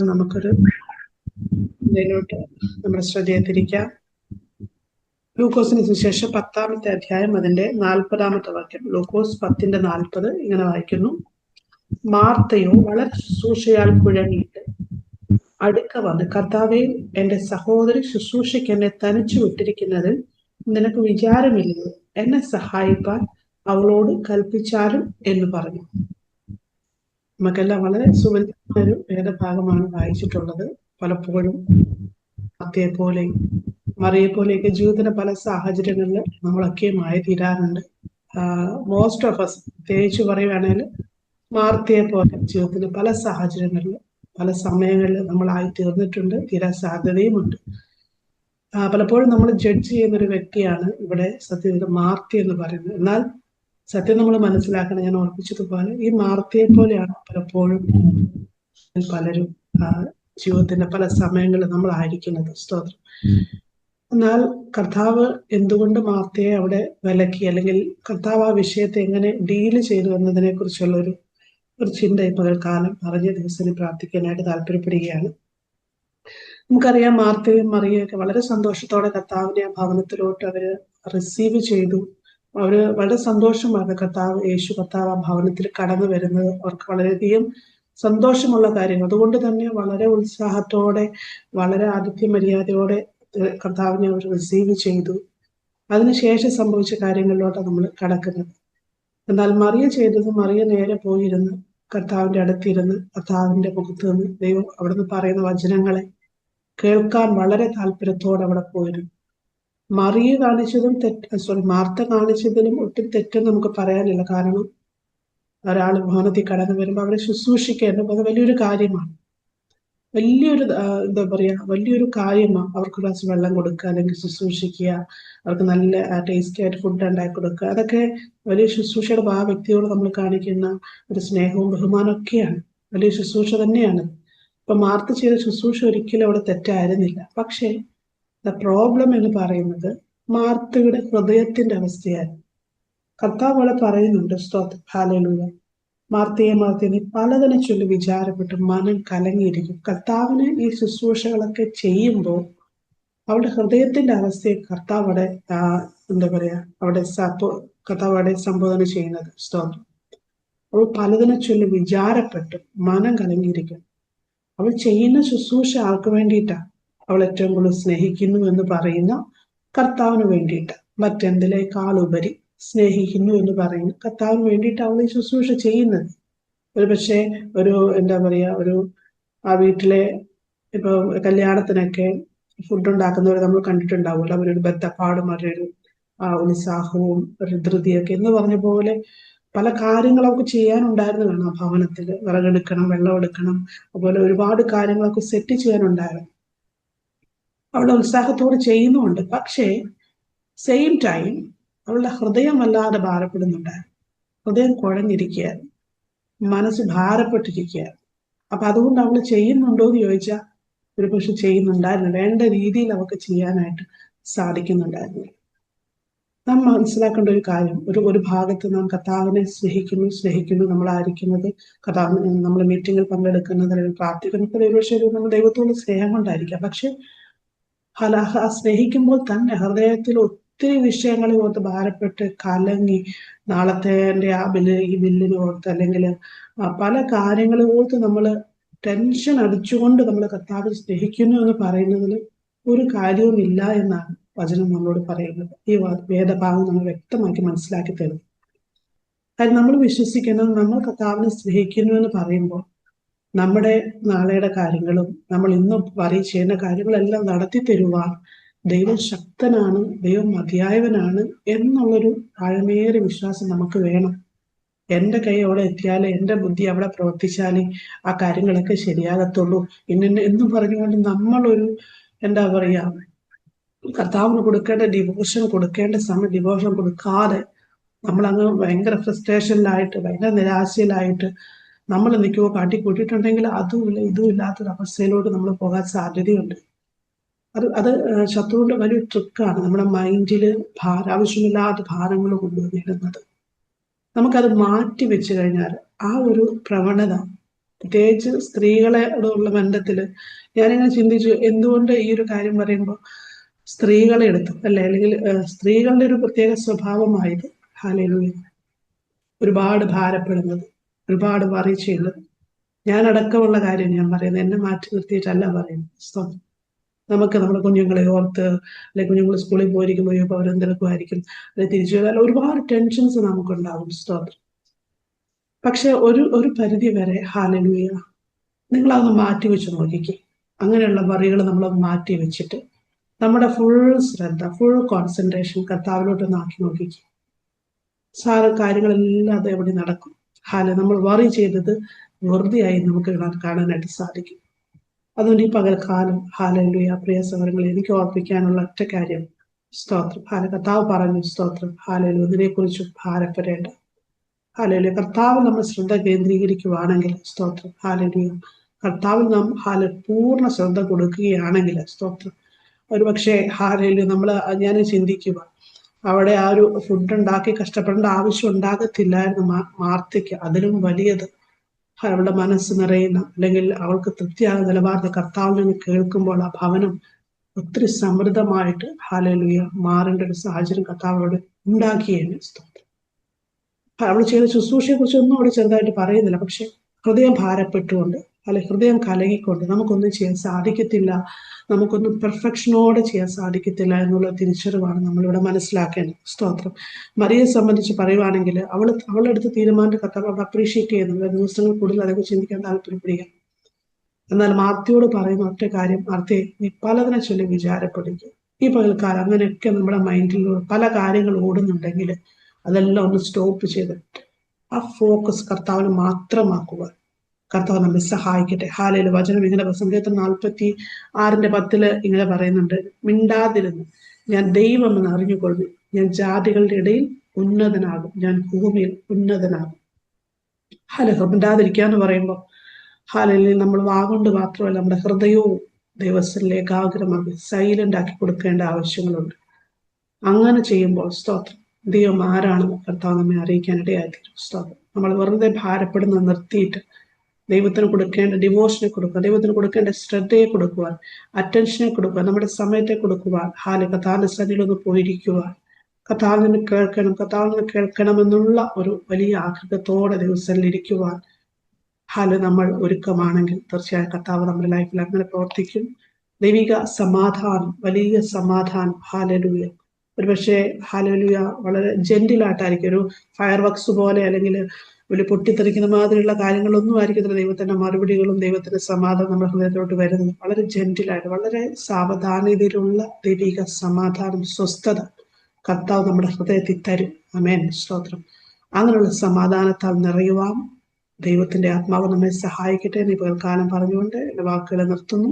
നമുക്കൊരു ഇതിലോട്ട് നമ്മുടെ ശ്രദ്ധയെ തിരിക്കാം. ലൂക്കോസിന് സുവിശേഷം 10-ാമത്തെ അധ്യായം അതിന്റെ 40-ാമത്തെ വാക്യം. ലൂക്കോസ് 10:40 ഇങ്ങനെ വായിക്കുന്നു: മാർത്തയോ വളരെ ശുശ്രൂഷയാൽ കുഴങ്ങിയിട്ട് അടുക്ക വന്ന്, കർത്താവേ, എന്റെ സഹോദരി ശുശ്രൂഷയ്ക്ക് എന്നെ തനിച്ചു വിട്ടിരിക്കുന്നതിൽ നിനക്ക് വിചാരമില്ലയോ? എന്നെ സഹായിപ്പാൻ അവളോട് കൽപ്പിച്ചാലും എന്ന് പറഞ്ഞു. നമുക്കെല്ലാം വളരെ സുപരിചിതമായ ഒരു വേദഭാഗമാണ് വായിച്ചിട്ടുള്ളത്. പലപ്പോഴും മാർത്തയെ പോലെ മറിയെ പോലെയൊക്കെ ജീവിതത്തിന്റെ പല സാഹചര്യങ്ങളിൽ നമ്മളൊക്കെയുമായി തീരാറുണ്ട്. മോസ്റ്റ് ഓഫ് അസ്, പ്രത്യേകിച്ച് പറയുകയാണെങ്കിൽ മാർത്തയെ പോലെ ജീവിതത്തിന്റെ പല സാഹചര്യങ്ങളിൽ പല സമയങ്ങളിൽ നമ്മളായി തീർന്നിട്ടുണ്ട്, തീരാൻ സാധ്യതയുമുണ്ട്. പലപ്പോഴും നമ്മൾ ജഡ്ജ് ചെയ്യുന്ന ഒരു വ്യക്തിയാണ് ഇവിടെ സത്യത്തിൽ മാർത്തി എന്ന് പറയുന്നത്. എന്നാൽ സത്യം നമ്മൾ മനസ്സിലാക്കണം, ഞാൻ ഓർപ്പിച്ചതുപോലെ ഈ മാർത്തയെ പോലെയാണ് പലപ്പോഴും പലരും ജീവിതത്തിന്റെ പല സമയങ്ങളിൽ നമ്മളായിരിക്കുന്നത്. സ്തോത്രം. എന്നാൽ കർത്താവ് എന്തുകൊണ്ട് മാർത്തയെ അവിടെ വിലക്കി, അല്ലെങ്കിൽ കർത്താവ് ആ വിഷയത്തെ എങ്ങനെ ഡീല് ചെയ്തു എന്നതിനെ കുറിച്ചുള്ള ഒരു ചിന്ത ഈ പകൽക്കാലം അറിഞ്ഞ ദിവസത്തിന് പ്രാർത്ഥിക്കാനായിട്ട് താല്പര്യപ്പെടുകയാണ്. നമുക്കറിയാം, മാർത്തയും മറിയൊക്കെ വളരെ സന്തോഷത്തോടെ കർത്താവിനെ ആ ഭവനത്തിലോട്ട് അവര് റിസീവ് ചെയ്തു. അവര് വളരെ സന്തോഷമാണ് യേശു കർത്താവ് ആ ഭവനത്തിൽ കടന്നു വരുന്നത്. അവർക്ക് വളരെയധികം സന്തോഷമുള്ള കാര്യങ്ങൾ. അതുകൊണ്ട് തന്നെ വളരെ ഉത്സാഹത്തോടെ, വളരെ ആതിഥ്യ മര്യാദയോടെ കർത്താവിനെ അവർ റിസീവ് ചെയ്തു. അതിനുശേഷം സംഭവിച്ച കാര്യങ്ങളിലോട്ടാണ് നമ്മൾ കടക്കുന്നത്. എന്നാൽ മറിയ ചെയ്തത്, മറിയ നേരെ പോയിരുന്ന് കർത്താവിന്റെ അടുത്തിരുന്ന് കർത്താവിന്റെ മുഖത്ത് നിന്ന് ദൈവം അവിടുന്ന് പറയുന്ന വചനങ്ങളെ കേൾക്കാൻ വളരെ താല്പര്യത്തോടെ അവിടെ പോയിരുന്നു. മറിയ കാണിച്ചതും മാർത്ത കാണിച്ചതിലും ഒട്ടും തെറ്റെന്ന് നമുക്ക് പറയാനില്ല. കാരണം ഒരാൾ ഭവനത്തിൽ കടന്നു വരുമ്പോൾ അവരെ ശുശ്രൂഷിക്കേണ്ടത് അത് വലിയൊരു കാര്യമാണ്. വലിയൊരു കാര്യമാണ്. അവർക്ക് ഗ്ലാസ് വെള്ളം കൊടുക്കുക, അല്ലെങ്കിൽ ശുശ്രൂഷിക്കുക, അവർക്ക് നല്ല ടേസ്റ്റി ആയിട്ട് ഫുഡ് ഉണ്ടാക്കി കൊടുക്കുക. അതൊക്കെ വലിയ ശുശ്രൂഷയുടെ ആ വ്യക്തിയോട് നമ്മൾ കാണിക്കുന്ന ഒരു സ്നേഹവും ബഹുമാനവും ഒക്കെയാണ്. വലിയ ശുശ്രൂഷ തന്നെയാണ്. ഇപ്പൊ മാർത്ത ചെയ്ത ശുശ്രൂഷ ഒരിക്കലും അവിടെ തെറ്റായിരുന്നില്ല. പക്ഷേ പ്രോബ്ലം എന്ന് പറയുന്നത് മാർത്തയുടെ ഹൃദയത്തിന്റെ അവസ്ഥയായിരുന്നു. കർത്താവ് അവിടെ പറയുന്നുണ്ട്, സ്തോത്രം, ഹല്ലേലൂയ, മാർത്തയെ നീ പലതിനെ ചൊല്ലി വിചാരപ്പെട്ട് മനം കലങ്ങിയിരിക്കും. കർത്താവിന് ഈ ശുശ്രൂഷകളൊക്കെ ചെയ്യുമ്പോൾ അവളുടെ ഹൃദയത്തിന്റെ അവസ്ഥയെ കർത്താവ് അവിടെ കർത്താവ് അവിടെ സംബോധന ചെയ്യുന്നത്. സ്തോത്രം. അവൾ പലതിനെ ചൊല്ലി വിചാരപ്പെട്ട് മനം കലങ്ങിയിരിക്കും. അവൾ ചെയ്യുന്ന ശുശ്രൂഷ ആർക്ക് വേണ്ടിയിട്ടാണ്? അവൾ ഏറ്റവും കൂടുതൽ സ്നേഹിക്കുന്നു എന്ന് പറയുന്ന കർത്താവിന് വേണ്ടിയിട്ട്, മറ്റെന്തിലേക്കാളുപരി സ്നേഹിക്കുന്നു എന്ന് പറയുന്ന കർത്താവിന് വേണ്ടിയിട്ട് അവൾ ഈ ശുശ്രൂഷ ചെയ്യുന്നത്. ഒരു പക്ഷേ ഒരു ആ വീട്ടിലെ ഇപ്പൊ കല്യാണത്തിനൊക്കെ ഫുഡ് ഉണ്ടാക്കുന്നവരെ നമ്മൾ കണ്ടിട്ടുണ്ടാവുമല്ലോ. അവരൊരു ബദ്ധപ്പാടും അവരൊരു ഉത്സാഹവും ഒരു ധൃതിയൊക്കെ എന്ന് പറഞ്ഞ പോലെ പല കാര്യങ്ങളൊക്കെ ചെയ്യാനുണ്ടായിരുന്നതാണ്. ആ ഭവനത്തിൽ വിറകെടുക്കണം, വെള്ളം എടുക്കണം, അതുപോലെ ഒരുപാട് കാര്യങ്ങളൊക്കെ സെറ്റ് ചെയ്യാനുണ്ടായിരുന്നു. അവളുടെ ഉത്സാഹത്തോടെ ചെയ്യുന്നുമുണ്ട്. പക്ഷേ സെയിം ടൈം അവളുടെ ഹൃദയം വല്ലാതെ ഭാരപ്പെടുന്നുണ്ടായിരുന്നു. ഹൃദയം കുഴഞ്ഞിരിക്കുകയായിരുന്നു, മനസ്സ് ഭാരപ്പെട്ടിരിക്കുകയായിരുന്നു. അപ്പൊ അതുകൊണ്ട് അവൾ ചെയ്യുന്നുണ്ടോ എന്ന് ചോദിച്ചാൽ ഒരു പക്ഷെ ചെയ്യുന്നുണ്ടായിരുന്നു. വേണ്ട രീതിയിൽ അവൾക്ക് ചെയ്യാനായിട്ട് സാധിക്കുന്നുണ്ടായിരുന്നു. നാം മനസ്സിലാക്കേണ്ട ഒരു കാര്യം, ഒരു ഭാഗത്ത് നാം കർത്താവിനെ സ്നേഹിക്കുന്നു നമ്മളായിരിക്കുന്നത്, കർത്താവ് നമ്മൾ മീറ്റിങ്ങിൽ പങ്കെടുക്കുന്നത്, അല്ലെങ്കിൽ പ്രാർത്ഥിക്കുന്നത് ഒരുപക്ഷെ നമ്മൾ ദൈവത്തോട് സ്നേഹം കൊണ്ടായിരിക്കാം. പക്ഷെ സ്നേഹിക്കുമ്പോൾ തന്നെ ഹൃദയത്തിൽ ഒത്തിരി വിഷയങ്ങളെ ഓർത്ത് ഭാരപ്പെട്ട് കലങ്ങി, നാളത്തെ ആ ഈ ബില്ലിനെ ഓർത്ത്, അല്ലെങ്കിൽ പല കാര്യങ്ങളെ ഓർത്ത് നമ്മൾ ടെൻഷൻ അടിച്ചുകൊണ്ട് നമ്മൾ കർത്താവിനെ സ്നേഹിക്കുന്നു എന്ന് പറയുന്നതിൽ ഒരു കാര്യവും ഇല്ല എന്നാണ് വചനം നമ്മളോട് പറയുന്നത്. ഈ വേദഭാഗം നമ്മൾ വ്യക്തമാക്കി മനസ്സിലാക്കി തരും. കാര്യം നമ്മൾ വിശ്വസിക്കുന്നത്, നമ്മൾ കർത്താവിനെ സ്നേഹിക്കുന്നു എന്ന് പറയുമ്പോൾ നമ്മുടെ നാളെയുടെ കാര്യങ്ങളും നമ്മൾ ഇന്നും ചെയ്യുന്ന കാര്യങ്ങളെല്ലാം നടത്തി തരുവാൻ ദൈവം ശക്തനാണ്, ദൈവം മതിയായവനാണ് എന്നുള്ളൊരു ആഴമേറിയ വിശ്വാസം നമുക്ക് വേണം. എൻ്റെ കൈ അവിടെ എത്തിയാലേ, എൻ്റെ ബുദ്ധി അവിടെ പ്രവർത്തിച്ചാലേ ആ കാര്യങ്ങളൊക്കെ ശരിയാകത്തുള്ളൂ എന്നും പറഞ്ഞുകൊണ്ട് നമ്മളൊരു കർത്താവിന് കൊടുക്കേണ്ട ഡിവോഷൻ കൊടുക്കാതെ നമ്മളങ്ങ് ഭയങ്കര ഫ്രസ്ട്രേഷനിലായിട്ട്, ഭയങ്കര നിരാശയിലായിട്ട് നമ്മൾ എന്തൊക്കെയോ കാട്ടിക്കൂട്ടിയിട്ടുണ്ടെങ്കിൽ അതുമില്ല ഇതും ഇല്ലാത്തൊരു അവസ്ഥയിലോട്ട് നമ്മൾ പോകാൻ സാധ്യതയുണ്ട്. അത് ശത്രുവിന്റെ വലിയൊരു ട്രിക്കാണ്. നമ്മുടെ മൈൻഡിൽ ആവശ്യമില്ലാത്ത ഭാരങ്ങൾ കൊണ്ടുവന്നിരുന്നത്. നമുക്കത് മാറ്റി വെച്ച് കഴിഞ്ഞാൽ ആ ഒരു പ്രവണത പ്രത്യേകിച്ച് സ്ത്രീകളോടുള്ള ബന്ധത്തില് ഞാനിങ്ങനെ ചിന്തിച്ചു, എന്തുകൊണ്ട് ഈ ഒരു കാര്യം പറയുമ്പോൾ സ്ത്രീകളെ എടുത്തു അല്ലെ, അല്ലെങ്കിൽ സ്ത്രീകളുടെ ഒരു പ്രത്യേക സ്വഭാവമായത് ഹല്ലേലൂയ ഒരുപാട് ഭാരപ്പെടുന്നത്, ഒരുപാട് വറി ചെയ്യുന്നത്. ഞാൻ അടക്കമുള്ള കാര്യം ഞാൻ പറയുന്നത്, എന്നെ മാറ്റി നിർത്തിയിട്ടല്ല പറയുന്നത്. നമുക്ക് നമ്മുടെ കുഞ്ഞുങ്ങളെ ഓർത്ത്, അല്ലെങ്കിൽ കുഞ്ഞുങ്ങൾ സ്കൂളിൽ പോയിരിക്കുമ്പോൾ ഇപ്പോൾ അവരെന്തെടുക്കുമായിരിക്കും, അല്ലെങ്കിൽ തിരിച്ചു വരാൻ ഒരുപാട് ടെൻഷൻസ് നമുക്കുണ്ടാവും. സ്തോത്രം. പക്ഷെ ഒരു പരിധി വരെ ഹല്ലേലൂയ നിങ്ങളതൊന്ന് മാറ്റി വെച്ച് നോക്കിക്കേ. അങ്ങനെയുള്ള വറികൾ നമ്മളത് മാറ്റി വെച്ചിട്ട് നമ്മുടെ ഫുൾ ശ്രദ്ധ, ഫുൾ കോൺസെൻട്രേഷൻ കർത്താവിലോട്ടൊന്ന് ആക്കി നോക്കിക്കേ. കാര്യങ്ങളെല്ലാം അത് എവിടെ നടക്കും. നമ്മൾ വറി ചെയ്തത് വെറുതെയായി നമുക്ക് കാണാനായിട്ട് സാധിക്കും. അതുകൊണ്ട് ഈ പകൽക്കാലം ഹല്ലേലൂയ പ്രിയ സഹോദരങ്ങളെ, എനിക്ക് ഓർപ്പിക്കാനുള്ള ഒറ്റ കാര്യം, സ്തോത്രം. കർത്താവ് പറഞ്ഞു, സ്തോത്രം, ഹല്ലേലൂയ ഇതിനെക്കുറിച്ച് ഭാരപ്പെടേണ്ട. ഹല്ലേലൂയ കർത്താവ് നമ്മൾ ശ്രദ്ധ കേന്ദ്രീകരിക്കുവാണെങ്കിൽ, സ്തോത്രം, ഹല്ലേലൂയ കർത്താവിൽ നാം പൂർണ്ണ ശ്രദ്ധ കൊടുക്കുകയാണെങ്കിൽ, സ്തോത്രം, ഒരുപക്ഷെ ഹല്ലേലൂയ ഞാൻ ചിന്തിക്കുക, അവിടെ ആ ഒരു ഫുഡ് ഉണ്ടാക്കി കഷ്ടപ്പെടേണ്ട ആവശ്യം ഉണ്ടാകത്തില്ലായിരുന്നു മാർത്തയ്ക്ക്. അതിലും വലിയത് അവളുടെ മനസ്സ് നിറയുന്ന, അല്ലെങ്കിൽ അവൾക്ക് തൃപ്തിയാകുന്ന നിലവാരത്തെ കർത്താവിൽ നിന്ന് കേൾക്കുമ്പോൾ ആ ഭവനം ഒത്തിരി സമൃദ്ധമായിട്ട് ഹല്ലേലൂയ മാറേണ്ട ഒരു സാഹചര്യം കർത്താവോട് ഉണ്ടാക്കിയേനെ. സ്തോത്രം. അവൾ ചെയ്ത ശുശ്രൂഷയെ കുറിച്ച് ഒന്നും അവിടെ ചെറുതായിട്ട് പറയുന്നില്ല. പക്ഷെ ഹൃദയം ഭാരപ്പെട്ടുകൊണ്ട്, ഹൃദയം കലങ്ങിക്കൊണ്ട് നമുക്കൊന്നും ചെയ്യാൻ സാധിക്കത്തില്ല, നമുക്കൊന്നും പെർഫെക്ഷനോടെ ചെയ്യാൻ സാധിക്കത്തില്ല എന്നുള്ള തിരിച്ചറിവാണ് നമ്മളിവിടെ മനസ്സിലാക്കേണ്ടത്. സ്തോത്രം. മറിയെ സംബന്ധിച്ച് പറയുവാണെങ്കിൽ അവളുടെ അടുത്ത് തീരുമാനം കർത്താവ് അവിടെ അപ്രീഷിയേറ്റ് ചെയ്യുന്നത് ദിവസങ്ങൾ കൂടുതൽ അതേക്കുറിച്ച് ചിന്തിക്കാൻ താല്പര്യപ്പെടുക. എന്നാൽ മാർത്തയോട് പറയുന്ന ഒറ്റ കാര്യം, മാർത്തയെ നീ പലതിനെ ചൊല്ലി വിചാരപ്പെടുക. ഈ പകൽക്കാലം അങ്ങനെയൊക്കെ നമ്മുടെ മൈൻഡിൽ പല കാര്യങ്ങൾ ഓടുന്നുണ്ടെങ്കിൽ അതെല്ലാം ഒന്ന് സ്റ്റോപ്പ് ചെയ്തിട്ട് ആ ഫോക്കസ് കർത്താവിന് മാത്രമാക്കുക. കർത്താവ് നമ്മെ സഹായിക്കട്ടെ. ഹാലയില് വചനം ഇങ്ങനെ സങ്കീർത്തനം 46:10 ഇങ്ങനെ പറയുന്നുണ്ട്, മിണ്ടാതിരുന്നു ഞാൻ ദൈവമെന്ന് അറിഞ്ഞുകൊള്ളു, ഞാൻ ജാതികളുടെ ഇടയിൽ ഉന്നതനാകും, ഞാൻ ഭൂമിയിൽ ഉന്നതനാകും. മിണ്ടാതിരിക്കാന്ന് പറയുമ്പോൾ ഹാലയിൽ നമ്മൾ വാഗൊണ്ട് മാത്രമല്ല നമ്മുടെ ഹൃദയവും ദൈവസ്ഥനിൽ ഏകാഗ്രമാക്കി സൈലന്റ് ആക്കി കൊടുക്കേണ്ട ആവശ്യങ്ങളുണ്ട്. അങ്ങനെ ചെയ്യുമ്പോൾ സ്തോത്രം, ദൈവം ആരാണെന്ന് കർത്താവ് നമ്മെ അറിയിക്കാനിടയായിത്തീരും. സ്തോത്രം. നമ്മൾ വെറുതെ ഭാരപ്പെടുന്നത് നിർത്തിയിട്ട് ദൈവത്തിന് കൊടുക്കേണ്ട ഡിവോഷനെ കൊടുക്കുക, ദൈവത്തിന് കൊടുക്കേണ്ട ശ്രദ്ധയെ കൊടുക്കുവാൻ, അറ്റൻഷനെ കൊടുക്കുവാൻ, നമ്മുടെ സമയത്തെ കൊടുക്കുവാൻ, കർത്താവിന്റെ സന്നിധിയിലൊന്ന് പോയിരിക്കുവാൻ, കർത്താവിൽ നിന്ന് കേൾക്കണമെന്നുള്ള ഒരു വലിയ ആഗ്രഹത്തോടെ ദിവസത്തിൽ ഇരിക്കുവാൻ നമ്മൾ ഒരുക്കമാണെങ്കിൽ തീർച്ചയായും കർത്താവ് നമ്മുടെ ലൈഫിൽ അങ്ങനെ പ്രവർത്തിക്കും. ദൈവിക സമാധാനം, വലിയ സമാധാനം ഹല്ലേലൂയ ഒരുപക്ഷെ ഹല്ലേലൂയ വളരെ ജെന്റിലായിട്ടായിരിക്കും, ഒരു ഫയർ വർക്സ് പോലെ അല്ലെങ്കിൽ വലിയ പൊട്ടിത്തെറിക്കുന്ന മാതിരിയുള്ള കാര്യങ്ങളൊന്നും ആയിരിക്കത്തില്ല. ദൈവത്തിന്റെ മറുപടികളും ദൈവത്തിന്റെ സമാധാനം നമ്മുടെ ഹൃദയത്തിലോട്ട് വരുന്നത് വളരെ ജെന്റിലായിട്ട്, വളരെ സാവധാനതയിലുള്ള ദൈവിക സമാധാനം, സ്വസ്ഥത കർത്താവ് നമ്മുടെ ഹൃദയത്തിൽ തരും. ആമേൻ. സ്തോത്രം. അങ്ങനെയുള്ള സമാധാനത്താൽ നിറയുവാൻ ദൈവത്തിന്റെ ആത്മാവ് നമ്മെ സഹായിക്കട്ടെ എന്ന് ഈ പകൽക്കാലം പറഞ്ഞുകൊണ്ട് എന്റെ വാക്കുകളെ നിർത്തുന്നു.